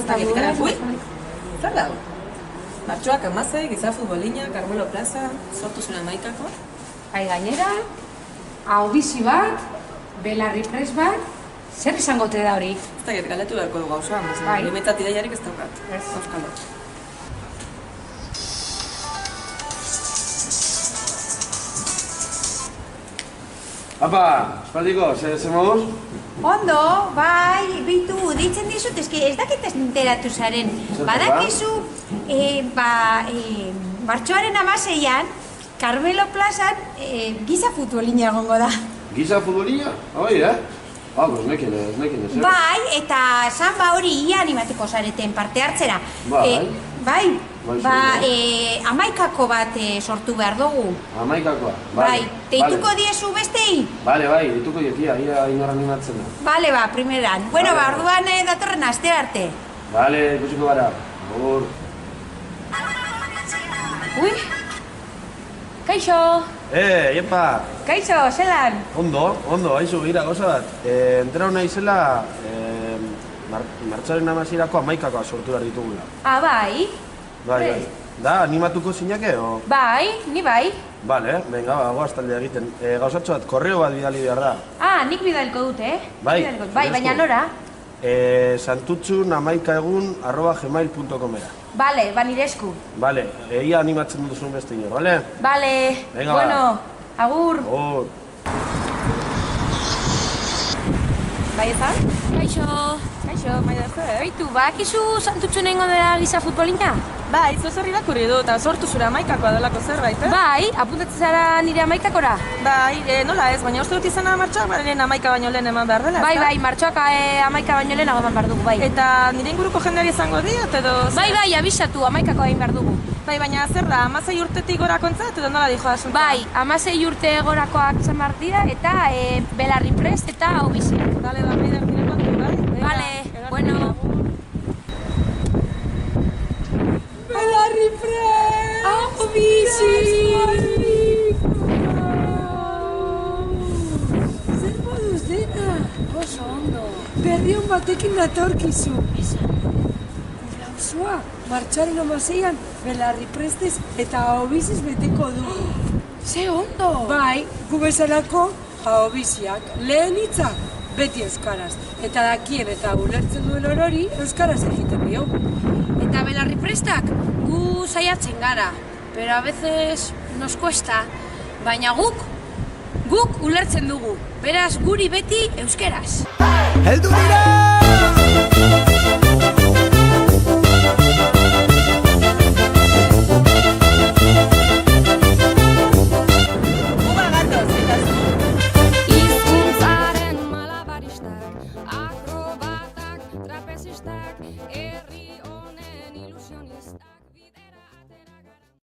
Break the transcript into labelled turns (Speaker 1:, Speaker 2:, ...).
Speaker 1: Ez da gitikaren, ui! Zer dago? Martxoak 16, Giza Futbolina, Carmelo Plaza, sortu zuen 11ko.
Speaker 2: Bai gainera, hau bizi bat, belarri pres bat, zer izango te da hori?
Speaker 1: Ez da galetu beharko dugu hausoa,
Speaker 2: Bai.
Speaker 1: Limetzat ideiarik ez daukat.
Speaker 2: Ez.
Speaker 1: Euskalo.
Speaker 3: Apa, espaldiko, ze moduz?
Speaker 4: Ondo, bai, bitu, deitzen dizut, eske ez dakit ez enteratu zaren. Badakizu, martxoaren 16an, Carmelo Plazan Giza Futbolina egongo da.
Speaker 3: Giza futbolina? Bai, pues nekin ez,
Speaker 4: Bai, eta samba hori ia animateko zareten parte hartzera.
Speaker 3: Bai.
Speaker 4: Bai, 11ko bat sortu behar dugu.
Speaker 3: 11koa?
Speaker 4: Bai, deituko diezu bestei?
Speaker 3: Bai, deituko dietia, ia inor animatzen da.
Speaker 4: Bale, primeran. Bueno, orduan datorren aste arte.
Speaker 3: Bale, ikusiko gara. Agur.
Speaker 2: Ui! Kaixo!
Speaker 3: Iepa!
Speaker 2: Kaixo, zelan?
Speaker 3: Ondo, haizu gira goza bat. Enterau naizela, martxoaren 16ako 11koa sortu behar ditugula.
Speaker 2: Ah, bai?
Speaker 3: Bai. Da, animatuko zinake, o?
Speaker 2: Bai, ni bai.
Speaker 3: Bale, venga, goaz taldea egiten. Gauzatxo bat, korreo bat bidali behar da.
Speaker 2: Ah, nik bidalko dut,
Speaker 3: Bai.
Speaker 2: Bai, baina nora?
Speaker 3: santutxun@gmail.comera.
Speaker 2: Bale, nire esku.
Speaker 3: Bale, ia animatzen duzun beste inor, bale?
Speaker 2: Bale,
Speaker 3: Venga,
Speaker 2: bueno, agur.
Speaker 3: Agur.
Speaker 2: Bai, ezan? Kaixo, maida ez da, Beitu, badakizu Santutxun egingo dela Giza Futbolina?
Speaker 1: Bai, zozer irakurri du, eta sortu zure 11koa delako zerbait,
Speaker 2: Bai, apuntatzen zara nire 11kora?
Speaker 1: Bai, nola ez, baina uste dut izena martxoak, baren 11 baino lehen eman behar dela, ezta?
Speaker 2: Bai, martxoak 11 baino lehenago eman behar dugu, bai.
Speaker 1: Eta nire inguruko jendeari izango diot, edo...
Speaker 2: Bai, abisatu, 11koa egin behar dugu.
Speaker 1: Bai, baina zer da, 16 urtetik gorakoentzat, edo nola dijo asunta?
Speaker 2: Bai, 16 urte gorakoak izan behar dira, eta belarri prest eta hau biziak.
Speaker 1: Dale, Maider, nire kontu, bai?
Speaker 2: Vale, bueno.
Speaker 4: Belarri prest!
Speaker 2: Hau bizi!
Speaker 5: Zer moduz dena?
Speaker 2: Oso ondo.
Speaker 5: Berrion batekin datorkizu. Gure auzoa, martxoaren 16an, belarri prestez eta ahobiziz beteko du.
Speaker 2: Ze ondo!
Speaker 5: Bai, gu bezalako ahobiziak, lehen hitza, beti euskaraz. Eta dakien eta ulertzen duen orori, euskaraz egiten dio.
Speaker 2: Eta belarri prestak gu saiatzen gara, pero a veces nos cuesta, baina guk ulertzen dugu, beraz guri beti euskeraz.
Speaker 6: Heldu dira!
Speaker 7: Hizkuntzaren malabaristak, akrobatak, trapezistak,